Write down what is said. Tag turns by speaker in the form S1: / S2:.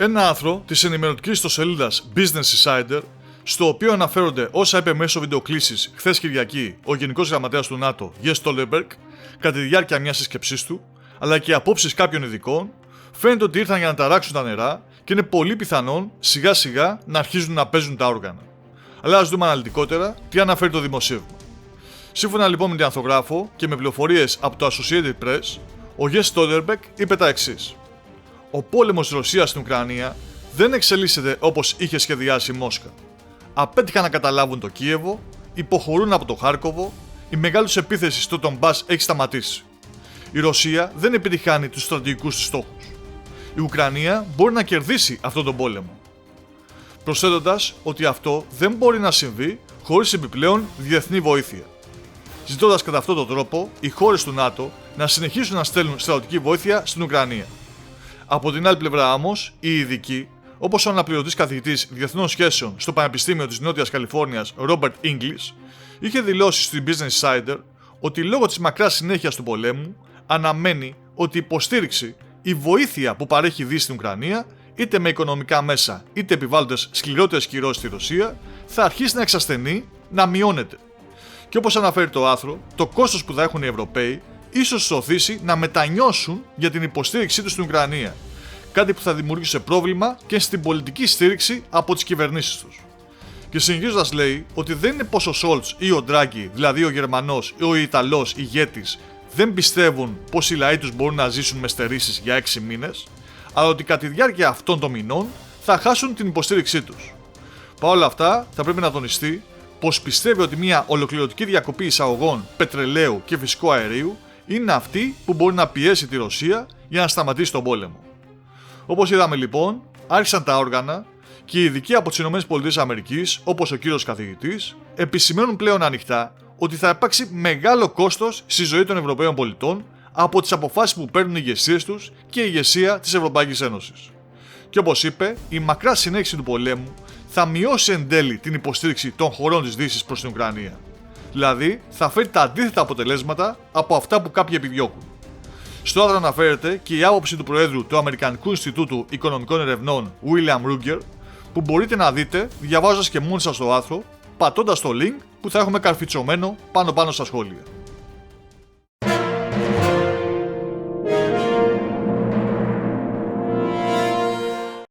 S1: Ένα άρθρο της ενημερωτικής ιστοσελίδας Business Insider, στο οποίο αναφέρονται όσα είπε μέσω βιντεοκλήσης χθες Κυριακή ο Γενικός Γραμματέας του ΝΑΤΟ, Jens Stoltenberg, κατά τη διάρκεια μιας συσκεψής του, αλλά και απόψεις κάποιων ειδικών, φαίνεται ότι ήρθαν για να ταράξουν τα νερά και είναι πολύ πιθανόν σιγά σιγά να αρχίζουν να παίζουν τα όργανα. Αλλά ας δούμε αναλυτικότερα τι αναφέρει το δημοσίευμα. Σύμφωνα λοιπόν με την ανθογράφο και με πληροφορίες από το Associated Press, ο Jens Stoltenberg είπε τα εξής. Ο πόλεμος της Ρωσίας στην Ουκρανία δεν εξελίσσεται όπως είχε σχεδιάσει η Μόσχα. Απέτυχαν να καταλάβουν το Κίεβο, υποχωρούν από το Χάρκοβο, η μεγάλη τους επίθεση στο Ντονμπάς έχει σταματήσει. Η Ρωσία δεν επιτυχάνει τους στρατηγικούς της στόχους. Η Ουκρανία μπορεί να κερδίσει αυτόν τον πόλεμο. Προσθέτοντας ότι αυτό δεν μπορεί να συμβεί χωρίς επιπλέον διεθνή βοήθεια. Ζητώντας κατά αυτόν τον τρόπο οι χώρες του ΝΑΤΟ να συνεχίσουν να στέλνουν στρατιωτική βοήθεια στην Ουκρανία. Από την άλλη πλευρά όμως, οι ειδικοί, όπως ο αναπληρωτής καθηγητής διεθνών σχέσεων στο Πανεπιστήμιο της Νότιας Καλιφόρνιας, Robert Inglis, είχε δηλώσει στην Business Insider ότι λόγω της μακράς συνέχειας του πολέμου αναμένει ότι η υποστήριξη, η βοήθεια που παρέχει η Δύση στην Ουκρανία, είτε με οικονομικά μέσα είτε επιβάλλοντας σκληρότερες κυρώσεις στη Ρωσία, θα αρχίσει να εξασθενεί, να μειώνεται. Και όπως αναφέρει το άρθρο, το κόστος που θα έχουν οι Ευρωπαίοι ίσως τους οθήσει να μετανιώσουν για την υποστήριξή τους στην Ουκρανία, κάτι που θα δημιουργήσει πρόβλημα και στην πολιτική στήριξη από τις κυβερνήσεις τους. Και συνεχίζοντας λέει ότι δεν είναι πως ο Σόλτς ή ο Ντράγκη, δηλαδή ο Γερμανός ή ο Ιταλός ηγέτης, δεν πιστεύουν πως οι λαοί τους μπορούν να ζήσουν με στερήσεις για 6 μήνες, αλλά ότι κατά τη διάρκεια αυτών των μηνών θα χάσουν την υποστήριξή τους. Παρ' όλα αυτά, θα πρέπει να τονιστεί πως πιστεύει ότι μια ολοκληρωτική διακοπή εισαγωγών πετρελαίου και φυσικού αερίου είναι αυτή που μπορεί να πιέσει τη Ρωσία για να σταματήσει τον πόλεμο. Όπως είδαμε λοιπόν, άρχισαν τα όργανα και οι ειδικοί από τις ΗΠΑ, όπως ο κύριος καθηγητής, επισημαίνουν πλέον ανοιχτά ότι θα υπάρξει μεγάλο κόστος στη ζωή των Ευρωπαίων πολιτών από τις αποφάσεις που παίρνουν οι ηγεσίες τους και η ηγεσία της Ευρωπαϊκής Ένωσης. Και όπως είπε, η μακρά συνέχιση του πολέμου θα μειώσει εν τέλει την υποστήριξη των χωρών της Δύσης προς την Ουκρανία. Δηλαδή, θα φέρει τα αντίθετα αποτελέσματα από αυτά που κάποιοι επιδιώκουν. Στο άρθρο αναφέρεται και η άποψη του Προέδρου του Αμερικανικού Ινστιτούτου Οικονομικών Ερευνών, William Ruger, που μπορείτε να δείτε διαβάζοντας και μόνοι σας το άρθρο, πατώντας το link που θα έχουμε καρφιτσωμένο πάνω στα σχόλια.